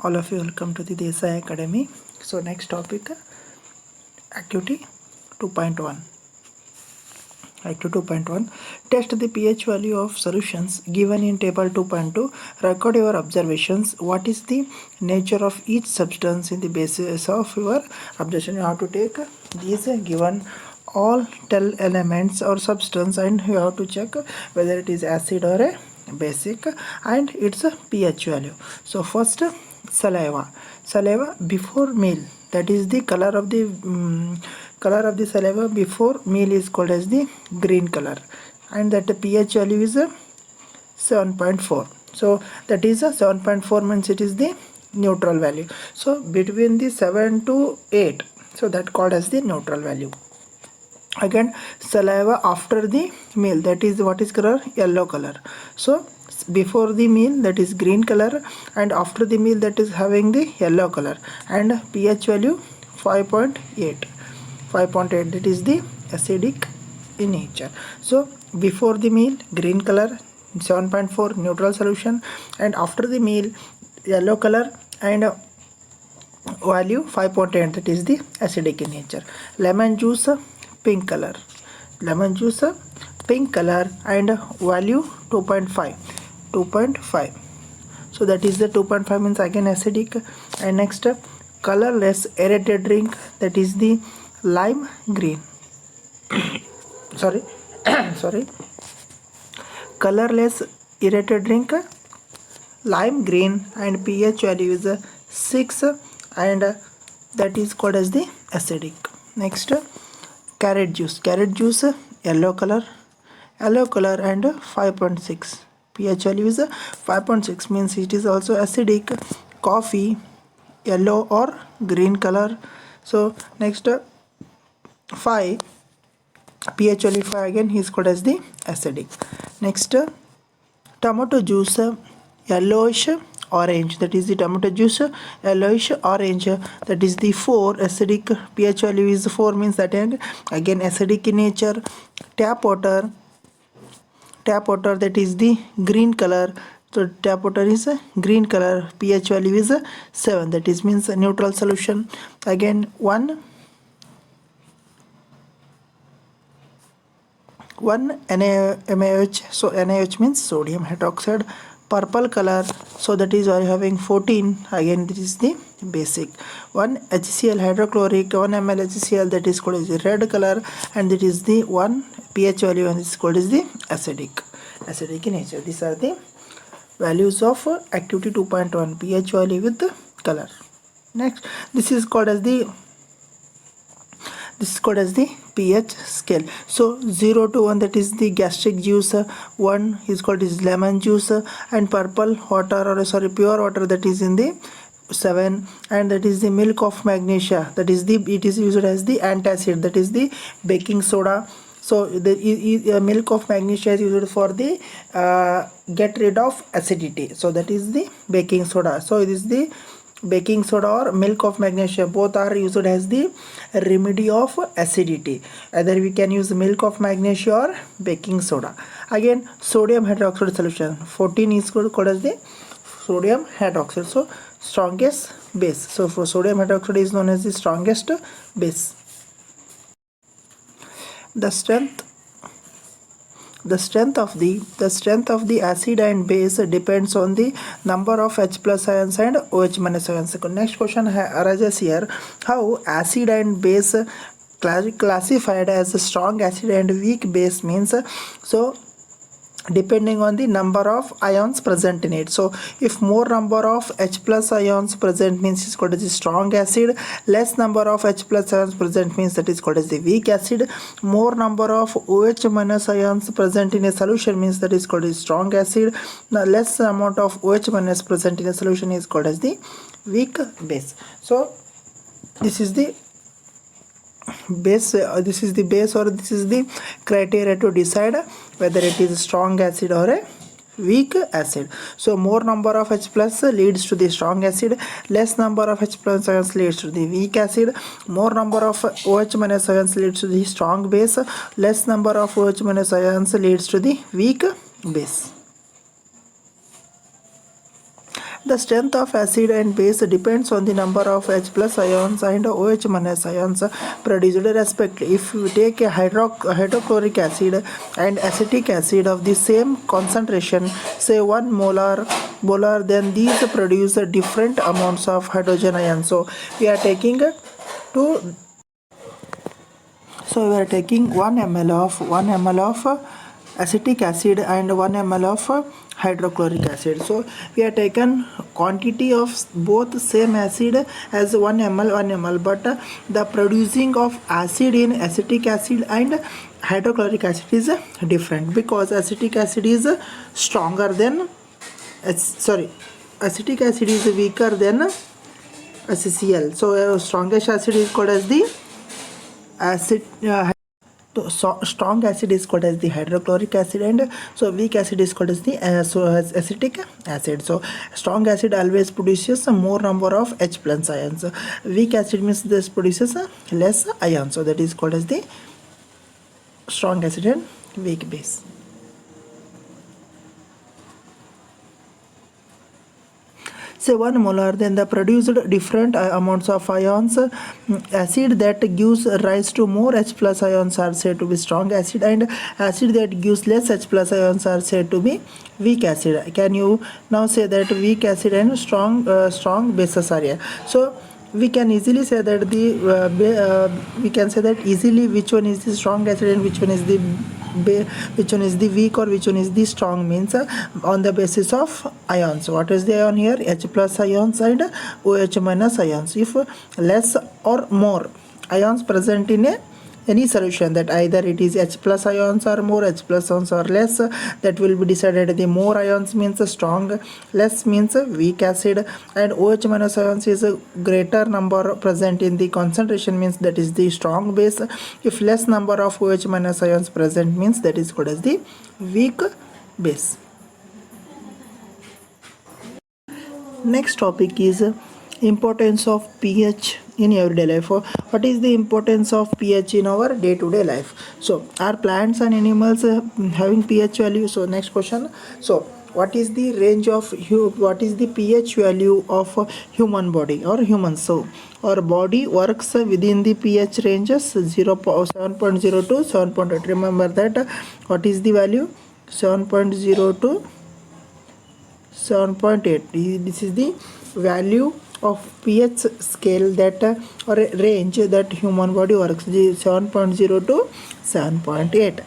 All of you, welcome to the Desai Academy. So next topic, activity 2.1. Activity 2.1, test the pH value of solutions given in table 2.2. Record your observations. What is the nature of each substance in the basis of your observation? You have to take these given all 10 elements or substance and you have to check whether it is acid or a basic and its pH value. So first, saliva before meal, that is the color of the saliva before meal is called as the green color, and that the pH value is 7.4. so that is a 7.4 means it is the neutral value. So between the 7 to 8, so that called as the neutral value. Again, saliva after the meal, that is what is color? Yellow color. So before the meal, that is green color, and after the meal, that is having the yellow color, and pH value 5.8, that is the acidic in nature. So before the meal, green color, 7.4 neutral solution, and after the meal, yellow color, and value 5.8, that is the acidic in nature. Lemon juice, pink color, and value 2.5. so that is the 2.5 means again acidic. And next, colorless aerated drink, that is the lime green sorry colorless aerated drink, lime green, and pH value is 6, and that is called as the acidic. Next, carrot juice, yellow color, and 5.6, pH value is 5.6 means it is also acidic. Coffee, yellow or green color. So next, 5, pH value 5, again he is called as the acidic. Next, tomato juice, yellowish orange, that is the tomato juice, yellowish orange, that is the 4, acidic. pH value is 4 means that again acidic in nature. Tap water, that is the green color. So tap water is a green color, pH value is 7, that is means a neutral solution. Again one NaOH, so NaOH means sodium hydroxide, purple color, so that is why having 14, again this is the basic. 1 HCl hydrochloric, 1 ml HCl, that is called as the red color, and that is the 1 pH value, and this is called as the acidic in nature. These are the values of activity 2.1, pH value with the color. Next, this is called as the pH scale. So 0 to 1, that is the gastric juice, 1 is called as lemon juice, and purple water, or pure water, that is in the 7, and that is the milk of magnesia, that is it is used as the antacid, that is the baking soda. So the milk of magnesia is used for the get rid of acidity, so that is the baking soda. So it is the baking soda or milk of magnesia, both are used as the remedy of acidity. Either we can use milk of magnesia or baking soda. Again, sodium hydroxide solution, 14 is called as the sodium hydroxide, so strongest base. So for sodium hydroxide is known as the strongest base. The strength of the acid and base depends on the number of H plus ions and OH minus ions. Next question arises here: how acid and base classified as strong acid and weak base means? So depending on the number of ions present in it. So if more number of H plus ions present means it's called as the strong acid, less number of H plus ions present means that is called as the weak acid. More number of OH minus ions present in a solution means that is called as strong acid. Now less amount of OH minus present in a solution is called as the weak base. So this is the base, or this is the criteria to decide whether it is a strong acid or a weak acid. So more number of H plus leads to the strong acid, less number of H plus ions leads to the weak acid. More number of OH minus ions leads to the strong base, less number of OH minus ions leads to the weak base. The strength of acid and base depends on the number of H plus ions and OH minus ions produced respectively. If we take a hydrochloric acid and acetic acid of the same concentration, say 1 molar, then these produce different amounts of hydrogen ions. So we are taking 1 ml of acetic acid and 1 ml of hydrochloric acid. So we have taken quantity of both same acid as 1 ml, but the producing of acid in acetic acid and hydrochloric acid is different, because acetic acid is stronger than acetic acid is weaker than HCl. So strongest acid is called as the acid. Strong acid is called as the hydrochloric acid, and so weak acid is called as the acetic acid. So strong acid always produces a more number of H plus ions. Weak acid means this produces less ions, so that is called as the strong acid and weak base. Say 1 molar, then the produced different amounts of ions. Acid that gives rise to more H plus ions are said to be strong acid, and acid that gives less H plus ions are said to be weak acid. Can you now say that weak acid and strong bases are here? So we can easily say that which one is the strong acid and which one is the weak or which one is the strong, means on the basis of ions. What is the ion here? H plus ions and OH minus ions. If less or more ions present in any solution, that either it is H plus ions or more, H plus ions or less, that will be decided. The more ions means strong, less means weak acid, and OH minus ions is a greater number present in the concentration, means that is the strong base. If less number of OH minus ions present, means that is called as the weak base. Next topic is importance of pH in everyday life. What is the importance of pH in our day-to-day life? So are plants and animals having pH value? So next question. So what is the range of what is the pH value of human body or human? So our body works within the pH ranges 7.0 to 7.8. Remember that. What is the value? 7.0 to 7.8. This is the value of pH scale that or range that human body works, 7.0 to 7.8.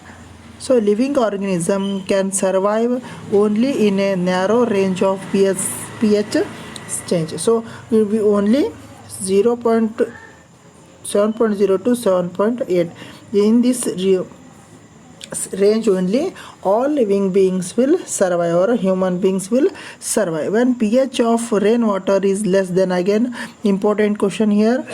So living organism can survive only in a narrow range of pH change. So will be only 7.0 to 7.8. In this range only all living beings will survive, or human beings will survive. When pH of rainwater is less than, again important question here,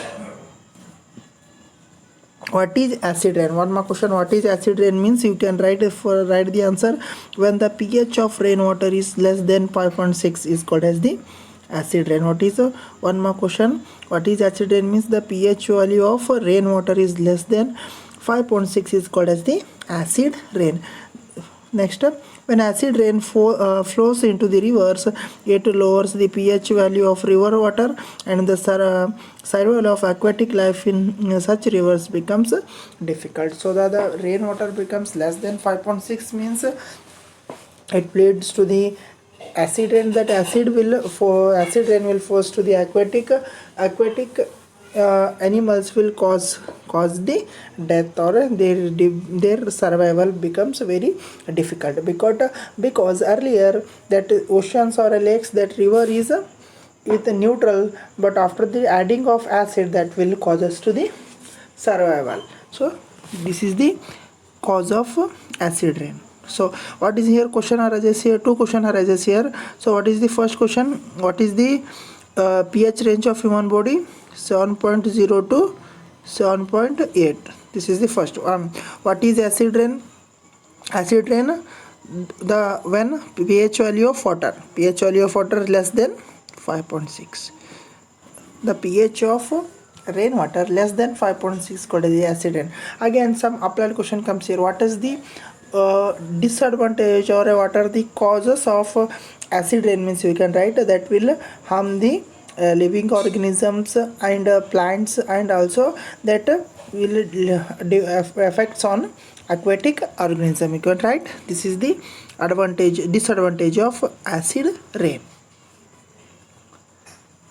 what is acid rain? One more question, what is acid rain means you can write the answer. When the pH of rainwater is less than 5.6 is called as the acid rain. What is one more question, what is acid rain means the pH value of rainwater is less than 5.6 is called as the acid rain. Next, when acid rain flows into the rivers, it lowers the pH value of river water, and the survival of aquatic life in such rivers becomes difficult. So that the rainwater becomes less than 5.6 means it leads to the acid rain. That acid rain will force to the aquatic animals will cause the death, or their survival becomes very difficult, because earlier that oceans or lakes, that river is with neutral, but after the adding of acid, that will cause us to the survival. So this is the cause of acid rain. So what is here? Question arises here. Two question arises here. So what is the first question? What is the pH range of human body? 7.0 to 7.8. This is the first one. What is acid rain? Acid rain, when pH value of water is less than 5.6. The pH of rainwater less than 5.6 called the acid rain. Again some applied question comes here. What is the disadvantage, or what are the causes of acid rain means we can write that will harm the living organisms and plants, and also that will affects on aquatic organism. You can write this is the disadvantage of acid rain.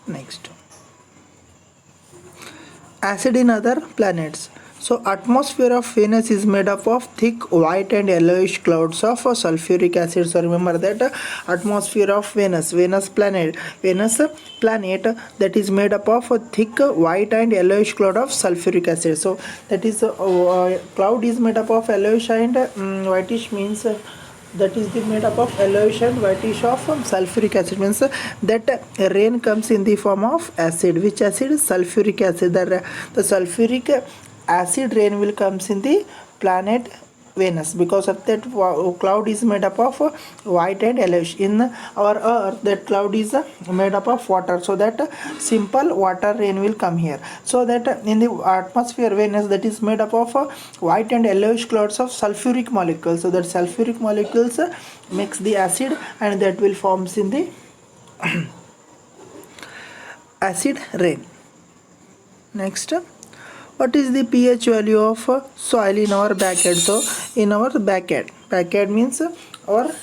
Next, acid in other planets. So atmosphere of Venus is made up of thick white and yellowish clouds of sulfuric acid. So remember that atmosphere of Venus planet that is made up of a thick white and yellowish cloud of sulfuric acid. So that is cloud is made up of yellowish and whitish means that is the made up of yellowish and whitish of sulfuric acid means that rain comes in the form of acid. Which acid? Sulfuric acid. The sulfuric acid rain will comes in the planet Venus, because of that cloud is made up of white and yellowish. In our earth, that cloud is made up of water, so that simple water rain will come here. So that in the atmosphere Venus, that is made up of white and yellowish clouds of sulfuric molecules. So that sulfuric molecules mix the acid, and that will forms in the acid rain. Next, what is the pH value of soil in our backyard? So in our backyard means our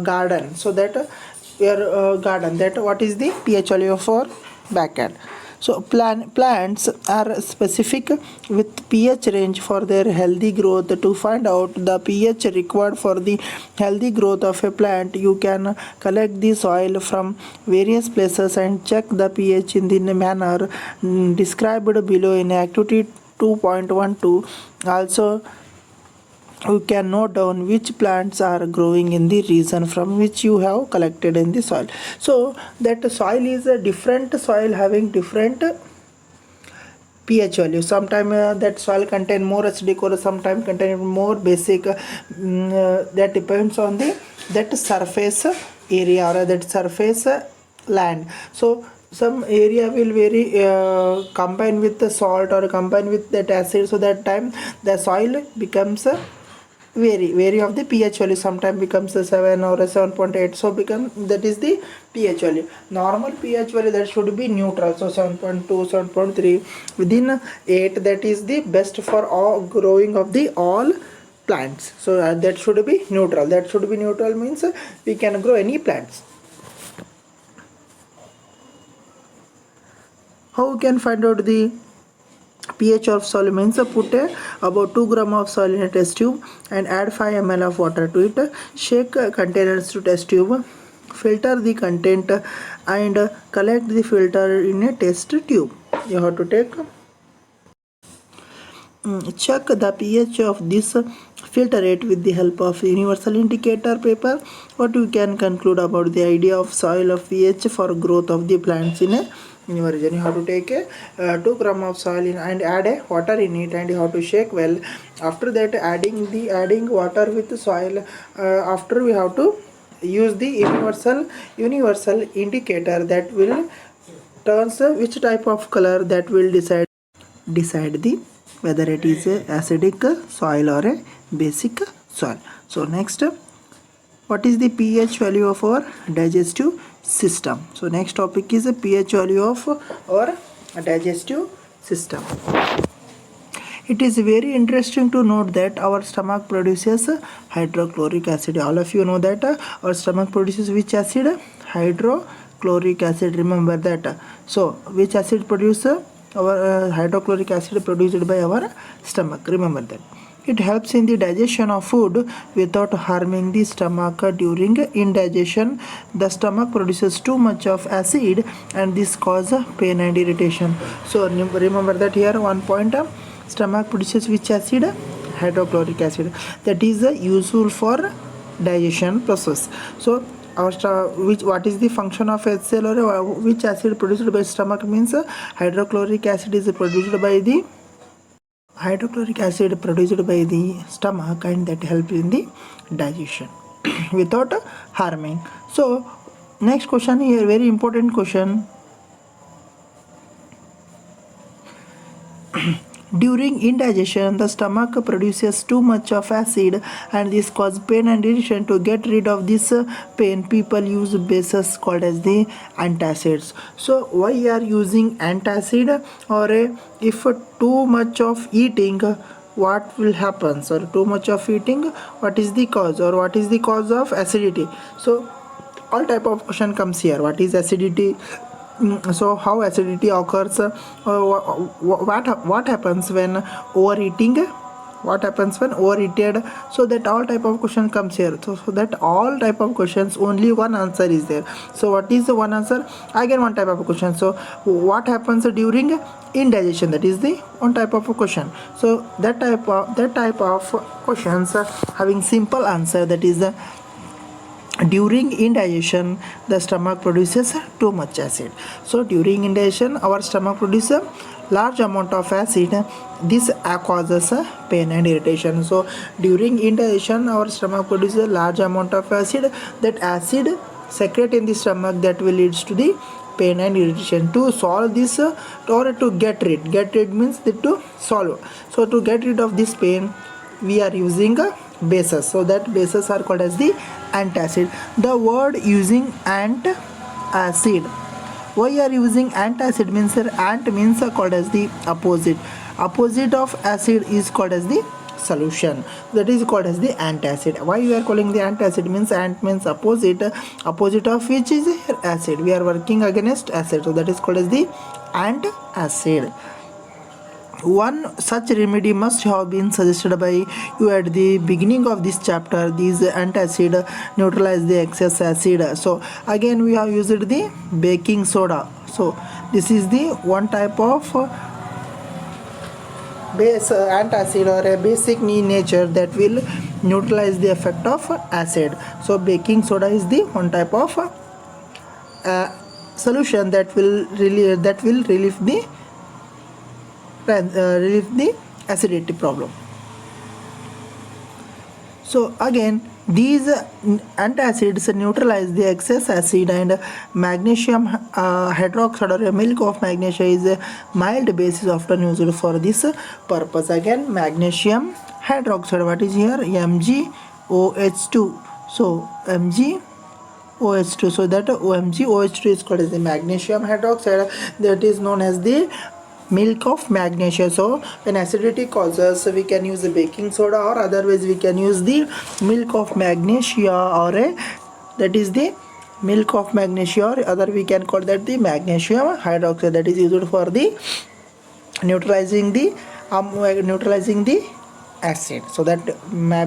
garden. So that your garden, that what is the pH value of our backyard? So plants are specific with pH range for their healthy growth. To find out the pH required for the healthy growth of a plant, you can collect the soil from various places and check the pH in the manner described below in activity 2.12. Also, you can note down which plants are growing in the region from which you have collected in the soil. So that soil is a different soil having different pH value. Sometimes that soil contain more acidic, or sometimes contain more basic. That depends on the that surface area or that surface land. So some area will very combine with the salt or combine with that acid, so that time the soil becomes vary of the pH value. Sometimes becomes a 7 or a 7.8. So become that is the pH value. Normal pH value that should be neutral. So 7.2, 7.3 within 8, that is the best for all growing of the all plants. So that should be neutral. That should be neutral means we can grow any plants. How we can find out the pH of soil? Means put about 2 gram of soil in a test tube and add 5 ml of water to it. Shake containers to test tube. Filter the content and collect the filter in a test tube. You have to take check the pH of this filtrate with the help of universal indicator paper. What you can conclude about the idea of soil of pH for growth of the plants in a your region? You have to take a 2 gram of soil in and add a water in it, and you have to shake well. After that, adding water with the soil. After we have to use the universal indicator that will turns which type of color that will decide the whether it is a acidic soil or a basic soil. So next, what is the pH value of our digestive system? So next topic is the pH value of our digestive system. It is very interesting to note that our stomach produces hydrochloric acid. All of you know that our stomach produces which acid? Hydrochloric acid. Remember that. So which acid produces? Our hydrochloric acid produced by our stomach. Remember that. It helps in the digestion of food without harming the stomach. During indigestion, the stomach produces too much of acid, and this causes pain and irritation. So remember that here one point, stomach produces which acid? Hydrochloric acid. That is useful for digestion process. So what is the function of HCl, or which acid produced by stomach? Means hydrochloric acid is produced by the stomach, and that helps in the digestion without harming. So next question here, very important question. During indigestion, the stomach produces too much of acid and this causes pain and irritation. To get rid of this pain, people use bases called as the antacids. So why you are using antacid? Or if too much of eating, what will happen? So too much of eating, what is the cause, or what is the cause of acidity? So all type of question comes here. What is acidity? So how acidity occurs? What happens when overeating? What happens when overeated? So that all type of question comes here. So that all type of questions, only one answer is there. So what is the one answer? Again one type of question. So what happens during indigestion? That is the one type of question. So that type of questions having simple answer, that is the during indigestion the stomach produces too much acid. So during indigestion our stomach produces large amount of acid. This causes pain and irritation. So during indigestion our stomach produces large amount of acid. That acid secrete in the stomach, that will leads to the pain and irritation. To solve this, or to get rid means that to solve. So to get rid of this pain, we are using bases. So that bases are called as the antacid. The word using antacid, why you are using antacid means, ant means called as the opposite of acid is called as the solution, that is called as the antacid. Why we are calling the antacid means, ant means opposite of which is acid. We are working against acid, so that is called as the antacid. One such remedy must have been suggested by you at the beginning of this chapter. These antacid neutralize the excess acid. So again we have used the baking soda. So this is the one type of base antacid, or a basic in nature, that will neutralize the effect of acid. So baking soda is the one type of solution that will relieve the acidity problem. So again these antacids neutralize the excess acid, and magnesium hydroxide, or a milk of magnesia, is a mild base often used for this purpose. Again magnesium hydroxide, what is here? MgOH2. So MgOH2, so that MgOH2 is called as the magnesium hydroxide, that is known as the milk of magnesia. So when acidity causes, we can use the baking soda, or otherwise we can use the milk of magnesia, or that is the milk of magnesia, or other we can call that the magnesium hydroxide, that is used for the neutralizing the acid. So that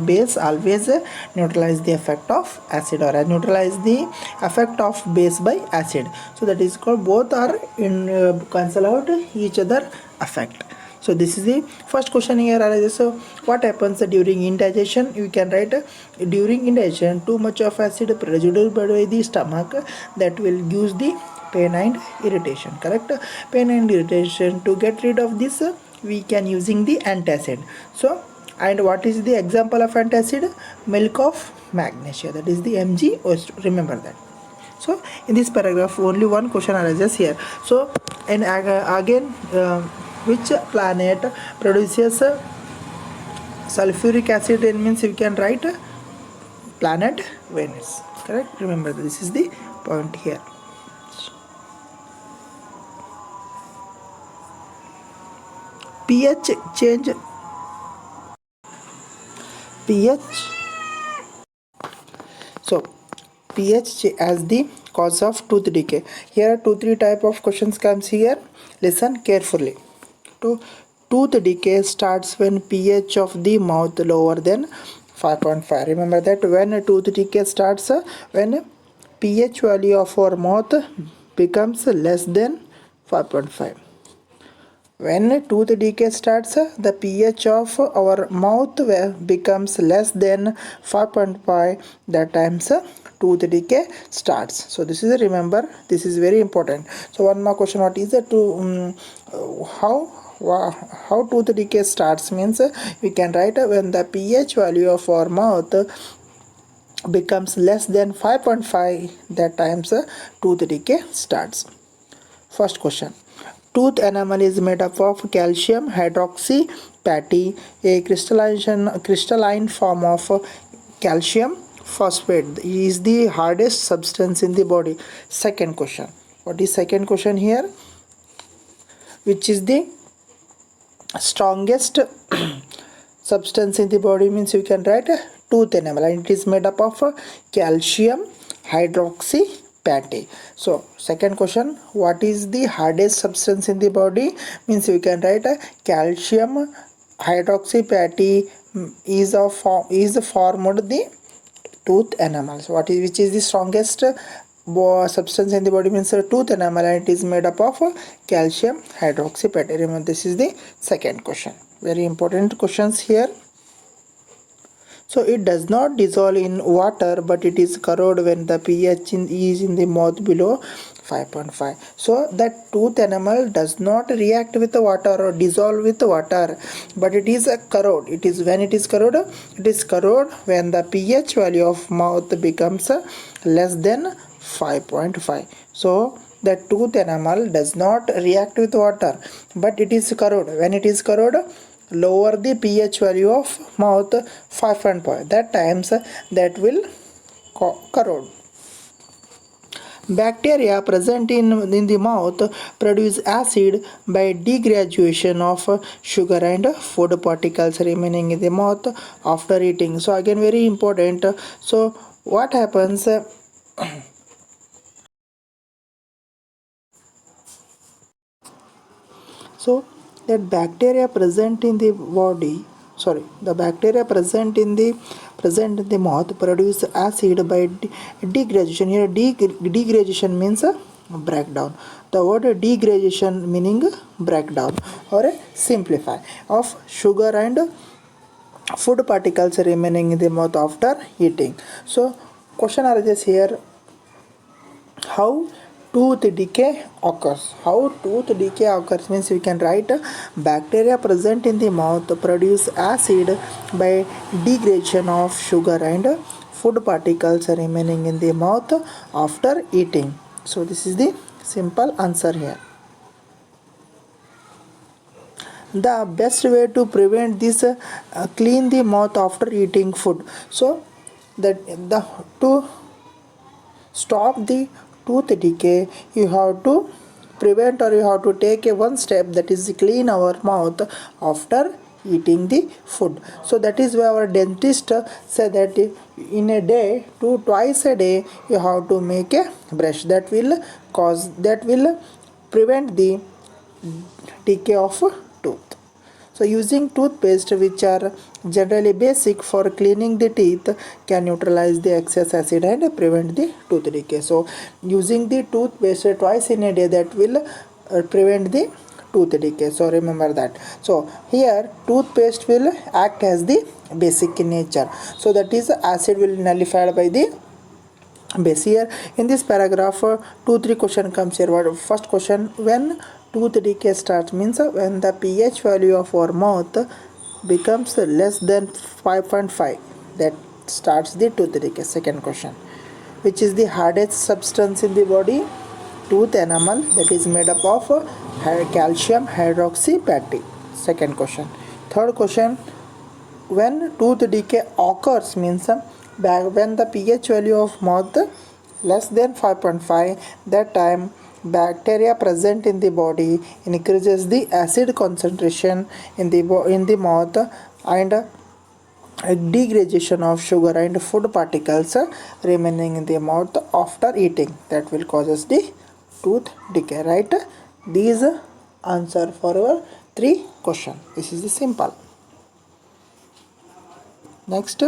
base always neutralize the effect of acid, or neutralize the effect of base by acid. So that is called, both are in cancel out each other effect. So this is the first question here arises. So what happens during indigestion? You can write, during indigestion too much of acid produced by the stomach, that will give the pain and irritation. Correct? Pain and irritation. To get rid of this, we can using the antacid. So, and what is the example of antacid? Milk of magnesia, that is the MgOH2. Remember that. So in this paragraph only one question arises here. So, and again which planet produces sulfuric acid? It means you can write planet Venus. Correct? Remember, this is the point here. pH change. So pH as the cause of tooth decay. Here 2-3 type of questions comes here. Listen carefully. Tooth decay starts when pH of the mouth lower than 5.5. Remember that when tooth decay starts, when pH value of our mouth becomes less than 5.5. When tooth decay starts, the pH of our mouth becomes less than 5.5. That times tooth decay starts. So this is, remember, this is very important. So one more question, what is it to how tooth decay starts means, we can write when the pH value of our mouth becomes less than 5.5, that times tooth decay starts. First question, tooth enamel is made up of calcium hydroxy patty, a crystalline form of calcium phosphate is the hardest substance in the body. Second question. What is second question here? Which is the strongest substance in the body? Means you can write tooth enamel, and it is made up of calcium hydroxy patty. So second question, what is the hardest substance in the body? Means you can write calcium hydroxy patty is formed the tooth enamels. Which is the strongest substance in the body? Means tooth enamel, and it is made up of calcium hydroxy. Remember, this is the second question. Very important questions here. So it does not dissolve in water, but it is corrode when the pH is in the mouth below 5.5. So that tooth enamel does not react with the water or dissolve with the water, but it is a corrode. It is corrode when the pH value of mouth becomes less than 5.5. So the tooth enamel does not react with water, but it is corrode. When it is corrode, lower the pH value of mouth 5.5, that times that will corrode. Bacteria present in the mouth produce acid by degradation of sugar and food particles remaining in the mouth after eating. So again, very important. So what happens? So that bacteria present in the body, the bacteria present in the mouth produce acid by degradation. Here degradation means breakdown. The word degradation meaning breakdown or simplify of sugar and food particles remaining in the mouth after eating. So question arises here, how tooth decay occurs. How tooth decay occurs means we can write bacteria present in the mouth produce acid by degradation of sugar and food particles remaining in the mouth after eating. So this is the simple answer here. The best way to prevent this, clean the mouth after eating food. So that to stop the tooth decay, you have to prevent, or you have to take a one step, that is clean our mouth after eating the food. So that is why our dentist said that in a day, twice a day, you have to make a brush. That will prevent the decay of tooth. So using toothpaste, which are generally basic for cleaning the teeth, can neutralize the excess acid and prevent the tooth decay. So using the toothpaste twice in a day, that will prevent the tooth decay. So remember that. So here toothpaste will act as the basic in nature. So that is, acid will nullified by the base. Here in this paragraph, 2-3 question comes here. What first question? When tooth decay starts means when the pH value of our mouth becomes less than 5.5, that starts the tooth decay. Second question, which is the hardest substance in the body? Tooth enamel, that is made up of calcium hydroxy patty. Second question. Third question, when tooth decay occurs means when the pH value of mouth less than 5.5, that time bacteria present in the body increases the acid concentration in the mouth, and degradation of sugar and food particles remaining in the mouth after eating, that will causes the tooth decay. Right, these answer for our 3 question. This is the simple. Next,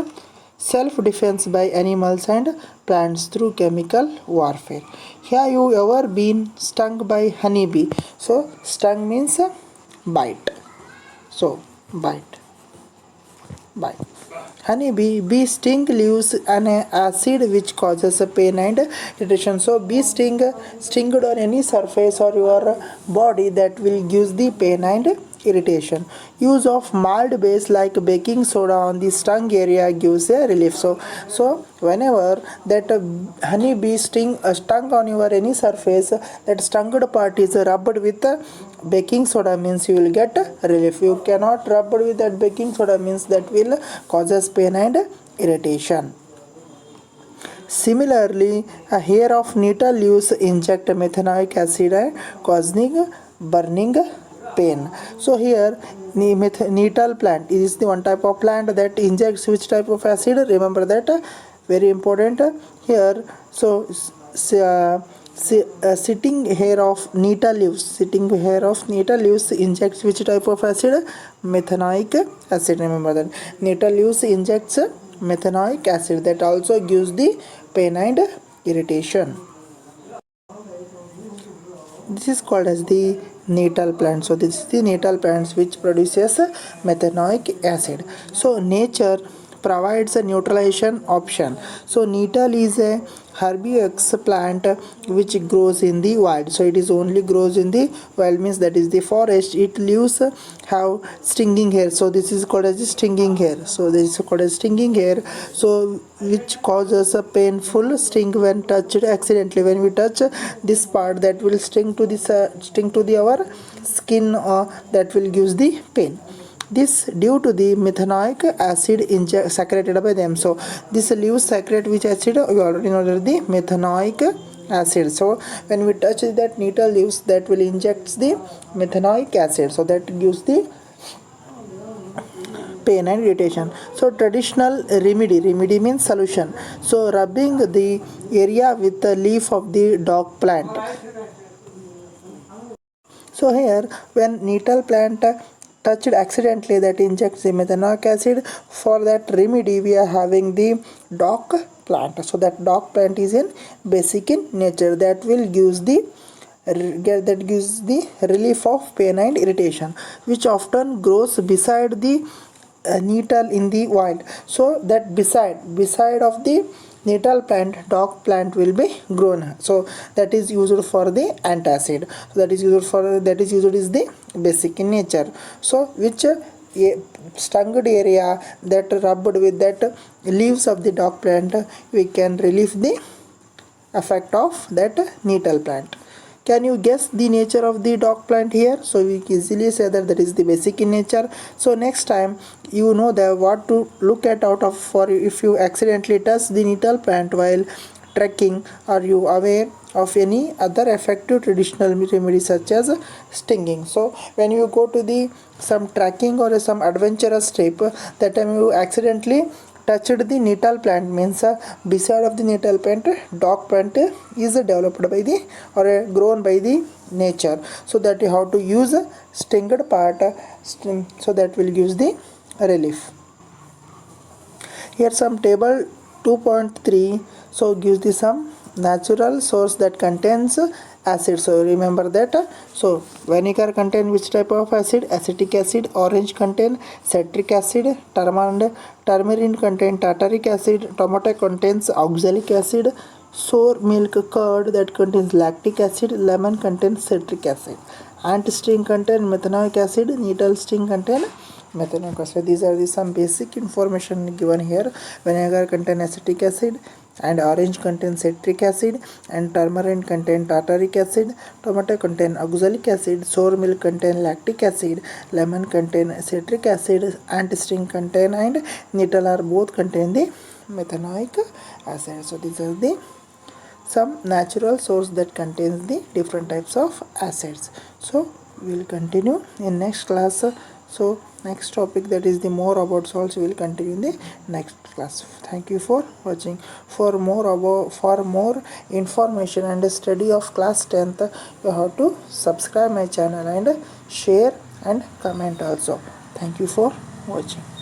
self-defense by animals and plants through chemical warfare. Have you ever been stung by honeybee? So stung means bite. So bite. Bee sting leaves an acid which causes pain and irritation. So bee stinged on any surface or your body, that will give the pain and irritation. Use of mild base like baking soda on the stung area gives a relief. So whenever that honey bee stung on your any surface, that stung part is rubbed with baking soda means you will get relief. You cannot rub with that baking soda means that will causes pain and irritation. Similarly, a hair of nettle leaves inject methanoic acid causing burning pain. So here nettle plant is the one type of plant that injects which type of acid. Remember that very important here. So sitting hair of nettle leaves injects which type of acid? Methanoic acid. Remember that nettle leaves injects methanoic acid that also gives the pain and irritation. This is called as the nettle plant. So this is the nettle plants which produces methanoic acid. So nature provides a neutralization option. So nettle is a herbaceous plant which grows in the wild. So it is only grows in the wild means that is the forest. It leaves have stinging hair. So this is called as the stinging hair. So this is called as stinging hair. So which causes a painful sting when touched accidentally. When we touch this part, that will sting to our skin, that will gives the pain. This due to the methanoic acid secreted by them. So this leaves secrete which acid? We already know that the methanoic acid. So when we touch that nettle leaves, that will inject the methanoic acid. So that gives the pain and irritation. So traditional remedy means solution. So rubbing the area with the leaf of the dog plant. So here when nettle plant touched accidentally, that injects the methanoic acid. For that remedy we are having the dock plant. So that dock plant is in basic in nature, that will gives the relief of pain and irritation, which often grows beside the nettle in the wild. So that beside of the nettle plant, dock plant will be grown. So that is used for the antacid. So that is used is the basic in nature. So which stung area that rubbed with that leaves of the dock plant, we can relieve the effect of that nettle plant. Can you guess the nature of the dock plant here? So we easily say that is the basic in nature. So next time you know that what to look at out of for if you accidentally touch the nettle plant while trekking. Are you aware of any other effective traditional remedy such as stinging? So when you go to the some trekking or some adventurous trip, that time you accidentally touched the nettle plant means beside of the nettle plant, dock plant is developed by the or grown by the nature. So that you have to use stinged part, so that will give the relief. Here some table 2.3. So gives the some natural source that contains acid. So remember that. So vinegar contain which type of acid? Acetic acid. Orange contain citric acid. Turmeric contain tartaric acid. Tomato contains oxalic acid. Sour milk curd that contains lactic acid. Lemon contains citric acid. Ant sting contain methanoic acid. Needle sting contain methanoic acid. These are the some basic information given here. Vinegar contain acetic acid, and orange contain citric acid, and turmeric contain tartaric acid. Tomato contain oxalic acid. Sour milk contain lactic acid. Lemon contain citric acid. Ant sting contain and nettle are both contain the methanoic acid. So these are the some natural source that contains the different types of acids. So we will continue in next class. So next topic, that is the more about salts, we will continue in the next class. Thank you for watching. For more information and study of class 10th, you have to subscribe my channel and share and comment also. Thank you for watching.